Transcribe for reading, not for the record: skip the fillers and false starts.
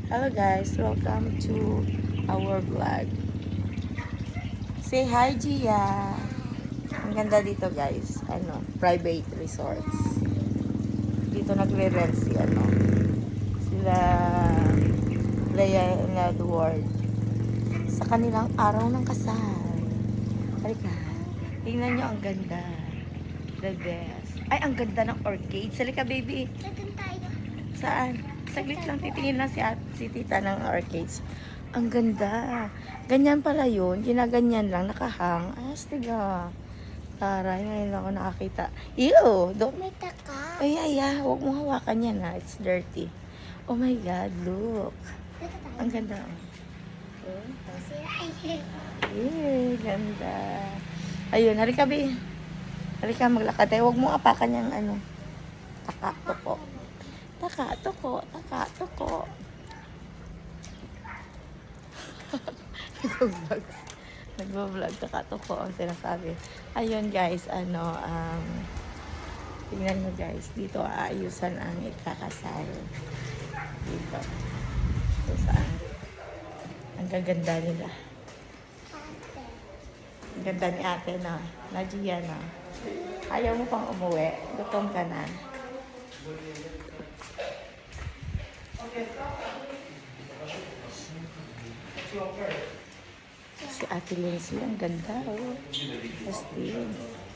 Hello guys, welcome to our vlog. Say hi Gia. Ang ganda dito guys, private resorts. Dito nagre-rent sila Leia and Edward sa kanilang araw ng kasal. Halika, tingnan nyo ang ganda. The best. Ay, ang ganda ng orchids. Halika baby. Saan tayo? Saan? Saglit lang, titingin lang si tita ng orchids. Ang ganda. Ganyan pala yun. Ginaganyan lang, nakahang. Astiga. Taray, ngayon lang ako nakakita. Ew! May taka. Ay, huwag mo hawakan yan ha. It's dirty. Oh my God, look. Dito tayo. Ang ganda. Oh. Ganda. Ayun, halika be. Halika, maglakad tayo. Huwag mo apakan yung taka-toko. Taka-toko. Nagbablog, taka-toko ang sinasabi. Ayun guys, tingnan nyo guys, dito aayusan ang ikakasal. Dito. Ito saan. Ang gaganda nila. Ang ganda ni ate na. Nadia na. Ayaw mo pang umuwi. Gutom ka na. Si Ate Lindsay, ang ganda oh. Astig.